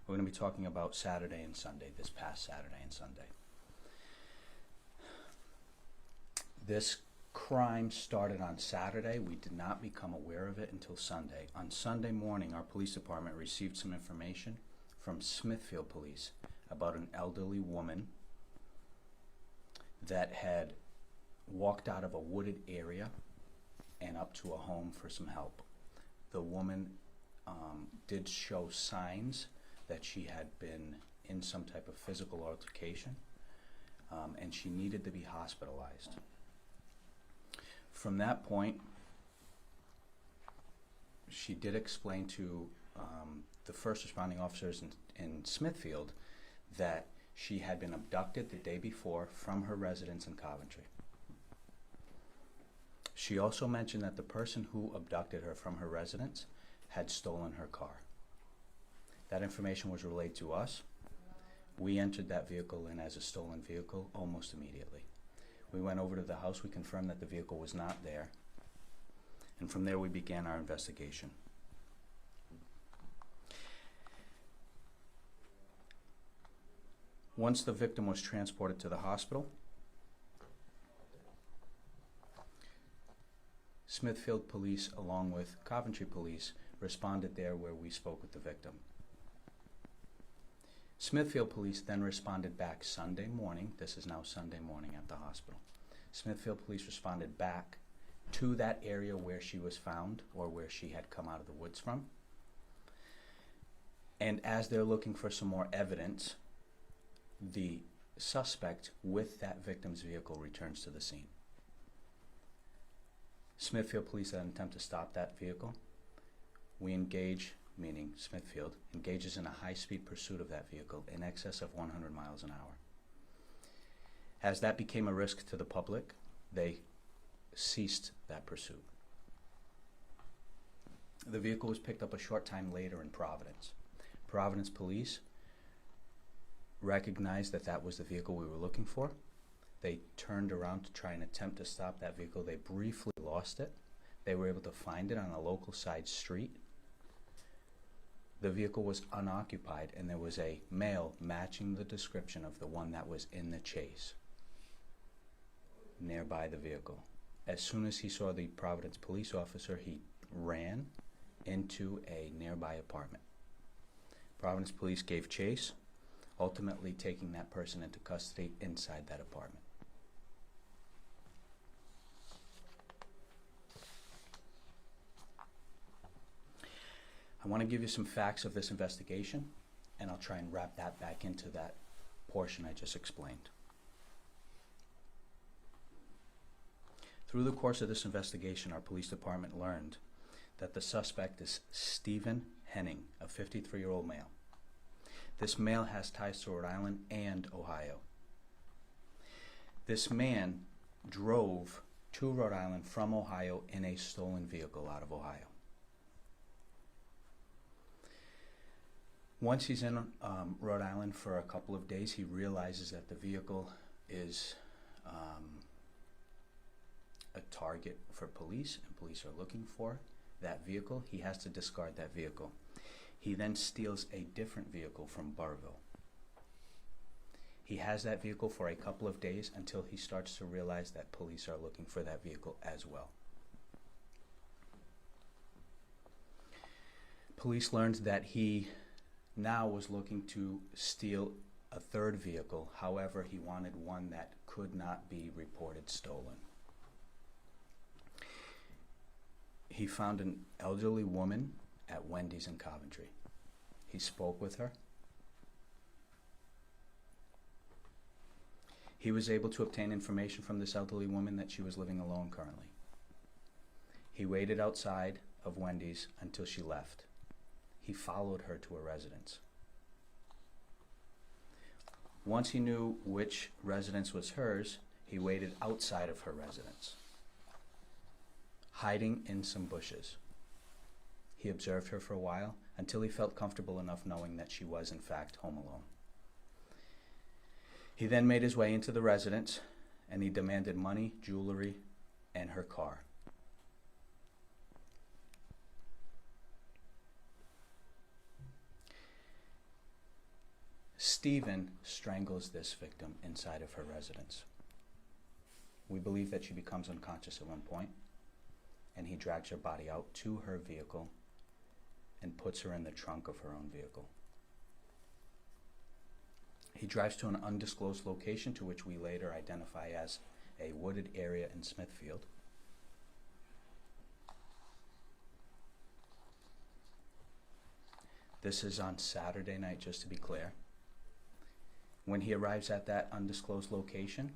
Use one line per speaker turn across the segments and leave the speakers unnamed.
We're going to be talking about Saturday and Sunday, this past Saturday and Sunday. This crime started on Saturday. We did not become aware of it until Sunday. On Sunday morning, our police department received some information from Smithfield Police about an elderly woman that had walked out of a wooded area and up to a home for some help. The woman did show signs that she had been in some type of physical altercation, and she needed to be hospitalized. From that point, she did explain to the first responding officers in Smithfield that she had been abducted the day before from her residence in Coventry. She also mentioned that the person who abducted her from her residence had stolen her car. That information was relayed to us. We entered that vehicle in as a stolen vehicle almost immediately. We went over to the house, we confirmed that the vehicle was not there, and from there we began our investigation. Once the victim was transported to the hospital, Smithfield Police, along with Coventry Police, responded there where we spoke with the victim. Smithfield Police then responded back Sunday morning. This is now Sunday morning at the hospital. Smithfield Police responded back to that area where she was found, or where she had come out of the woods from. And as they're looking for some more evidence, the suspect with that victim's vehicle returns to the scene. Smithfield Police then attempt to stop that vehicle. We engage, meaning Smithfield, engages in a high-speed pursuit of that vehicle in excess of 100 miles an hour. As that became a risk to the public, they ceased that pursuit. The vehicle was picked up a short time later in Providence. Providence Police recognized that that was the vehicle we were looking for. They turned around to try and attempt to stop that vehicle. They briefly lost it. They were able to find it on a local side street. The vehicle was unoccupied, and there was a male matching the description of the one that was in the chase nearby the vehicle. As soon as he saw the Providence police officer, he ran into a nearby apartment. Providence Police gave chase, ultimately taking that person into custody inside that apartment. I want to give you some facts of this investigation, and I'll try and wrap that back into that portion I just explained. Through the course of this investigation, our police department learned that the suspect is Stephen Henning, a 53-year-old male. This male has ties to Rhode Island and Ohio. This man drove to Rhode Island from Ohio in a stolen vehicle out of Ohio. Once he's in Rhode Island for a couple of days, he realizes that the vehicle is a target for police, and police are looking for that vehicle. He has to discard that vehicle. He then steals a different vehicle from Burrville. He has that vehicle for a couple of days until he starts to realize that police are looking for that vehicle as well. Police learned that he now was looking to steal a third vehicle. However, he wanted one that could not be reported stolen. He found an elderly woman at Wendy's in Coventry. He spoke with her. He was able to obtain information from this elderly woman that she was living alone currently. He waited outside of Wendy's until she left. He followed her to a residence. Once he knew which residence was hers, he waited outside of her residence, hiding in some bushes. He observed her for a while until he felt comfortable enough knowing that she was in fact home alone. He then made his way into the residence and he demanded money, jewelry, and her car. Stephen strangles this victim inside of her residence. We believe that she becomes unconscious at one point, and he drags her body out to her vehicle and puts her in the trunk of her own vehicle. He drives to an undisclosed location, to which we later identify as a wooded area in Smithfield. This is on Saturday night, just to be clear. When he arrives at that undisclosed location,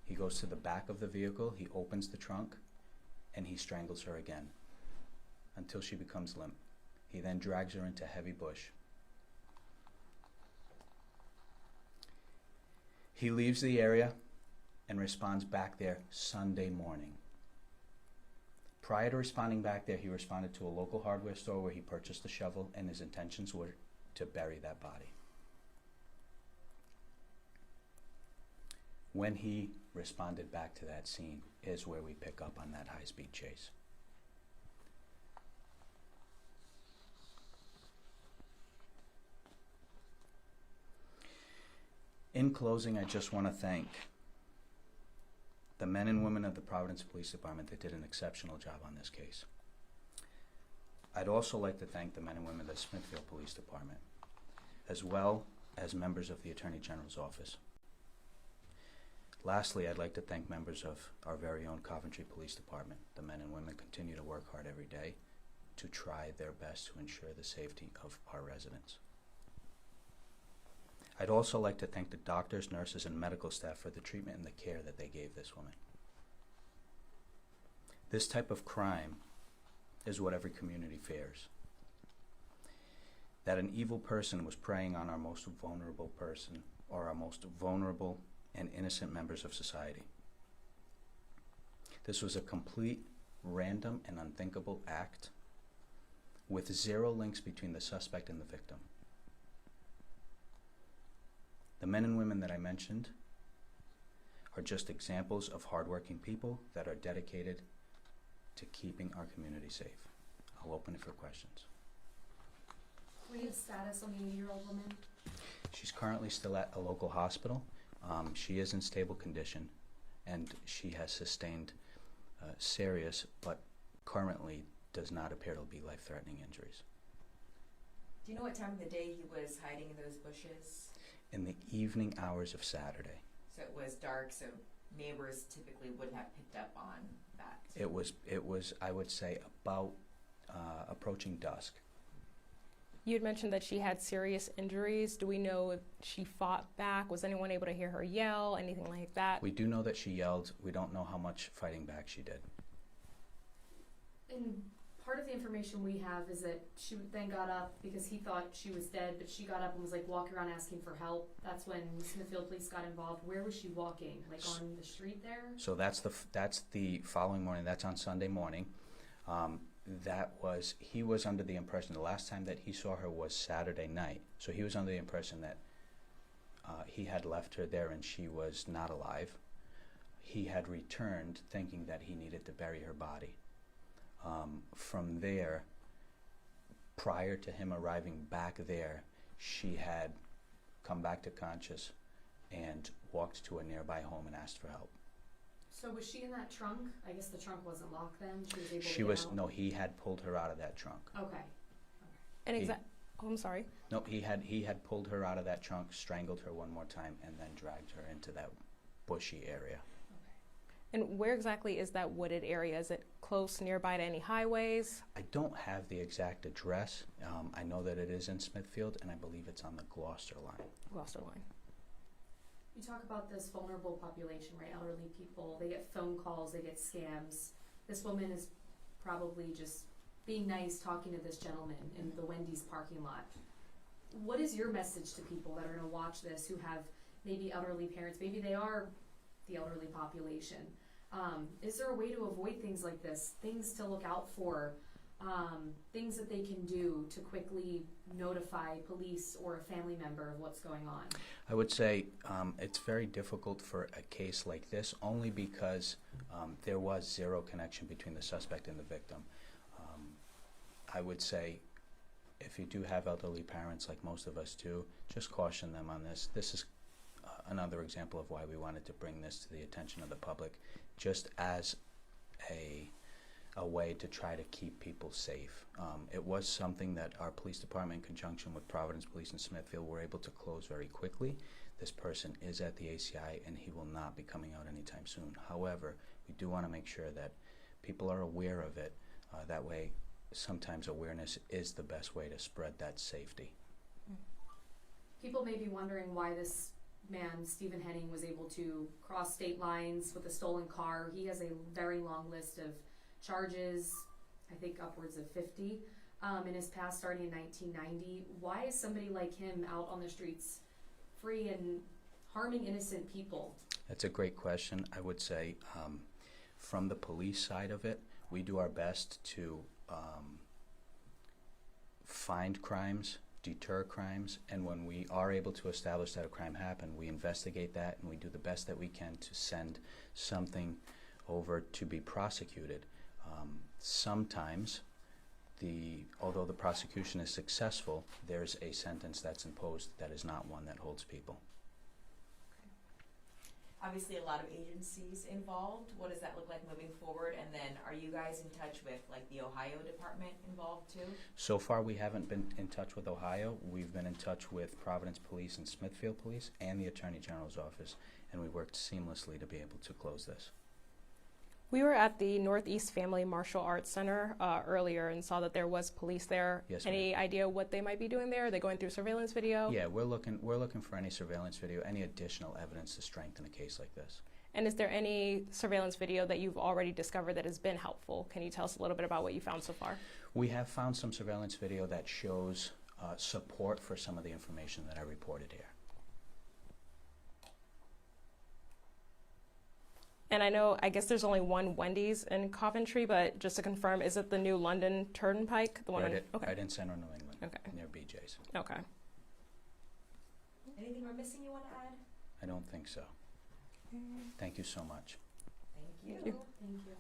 he goes to the back of the vehicle, he opens the trunk, and he strangles her again until she becomes limp. He then drags her into heavy bush. He leaves the area and responds back there Sunday morning. Prior to responding back there, he responded to a local hardware store where he purchased a shovel, and his intentions were to bury that body. When he responded back to that scene is where we pick up on that high-speed chase. In closing, I just want to thank the men and women of the Providence Police Department that did an exceptional job on this case. I'd also like to thank the men and women of the Smithfield Police Department, as well as members of the Attorney General's office. Lastly, I'd like to thank members of our very own Coventry Police Department. The men and women continue to work hard every day to try their best to ensure the safety of our residents. I'd also like to thank the doctors, nurses, and medical staff for the treatment and the care that they gave this woman. This type of crime is what every community fears. That an evil person was preying on our most vulnerable person, or our most vulnerable and innocent members of society. This was a complete, random, and unthinkable act with zero links between the suspect and the victim. The men and women that I mentioned are just examples of hardworking people that are dedicated to keeping our community safe. I'll open it for questions.
What is status on the 80-year-old woman?
She's currently still at a local hospital. She is in stable condition, and she has sustained serious, but currently does not appear to be life-threatening injuries.
Do you know what time of the day he was hiding in those bushes?
In the evening hours of Saturday.
So it was dark, so neighbors typically wouldn't have picked up on that.
It was, I would say, about approaching dusk.
You had mentioned that she had serious injuries. Do we know if she fought back? Was anyone able to hear her yell, anything like that?
We do know that she yelled. We don't know how much fighting back she did.
And part of the information we have is that she then got up because he thought she was dead, but she got up and was like walking around asking for help. That's when Smithfield Police got involved. Where was she walking? Like on the street there?
So that's the following morning. That's on Sunday morning. He was under the impression the last time that he saw her was Saturday night. So he was under the impression that he had left her there and she was not alive. He had returned thinking that he needed to bury her body. From there, prior to him arriving back there, she had come back to conscious and walked to a nearby home and asked for help.
So was she in that trunk? I guess the trunk wasn't locked then. She was able to
She
get
was
out?
no. He had pulled her out of that trunk.
Okay.
And oh, I'm sorry.
No, he had pulled her out of that trunk, strangled her one more time, and then dragged her into that bushy area.
And where exactly is that wooded area? Is it close nearby to any highways?
I don't have the exact address. I know that it is in Smithfield, and I believe it's on the Gloucester line.
Gloucester line.
You talk about this vulnerable population, right? Elderly people, they get phone calls, they get scams. This woman is probably just being nice, talking to this gentleman in the Wendy's parking lot. What is your message to people that are going to watch this who have maybe elderly parents? Maybe they are the elderly population. Is there a way to avoid things like this? Things to look out for? Things that they can do to quickly notify police or a family member of what's going on?
I would say it's very difficult for a case like this only because there was zero connection between the suspect and the victim. I would say if you do have elderly parents, like most of us do, just caution them on this. This is another example of why we wanted to bring this to the attention of the public, just as a way to try to keep people safe. It was something that our police department, in conjunction with Providence Police in Smithfield, were able to close very quickly. This person is at the ACI and he will not be coming out anytime soon. However, we do want to make sure that people are aware of it. That way, sometimes awareness is the best way to spread that safety.
People may be wondering why this man, Stephen Henning, was able to cross state lines with a stolen car. He has a very long list of charges, I think upwards of 50, in his past, starting in 1990. Why is somebody like him out on the streets free and harming innocent people?
That's a great question. I would say from the police side of it, we do our best to find crimes, deter crimes, and when we are able to establish that a crime happened, we investigate that and we do the best that we can to send something over to be prosecuted. Sometimes, although the prosecution is successful, there's a sentence that's imposed that is not one that holds people.
Obviously, a lot of agencies involved. What does that look like moving forward? And then are you guys in touch with like the Ohio department involved too?
So far, we haven't been in touch with Ohio. We've been in touch with Providence Police and Smithfield Police and the Attorney General's office, and we worked seamlessly to be able to close this.
We were at the Northeast Family Martial Arts Center earlier and saw that there was police there.
Yes,
any idea what they might be doing there? Are they going through surveillance video?
Yeah, we're looking for any surveillance video, any additional evidence to strengthen a case like this.
And is there any surveillance video that you've already discovered that has been helpful? Can you tell us a little bit about what you found so far?
We have found some surveillance video that shows support for some of the information that I reported here.
And I guess there's only one Wendy's in Coventry, but just to confirm, is it the new London Turnpike? The one
Right in central New England,
okay.
Near BJ's.
Okay.
Anything we're missing you want to add?
I don't think so. Thank you so much.
Thank you.
Thank you.
Thank you.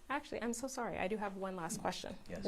Actually, I'm so sorry. I do have one last question.
Yes.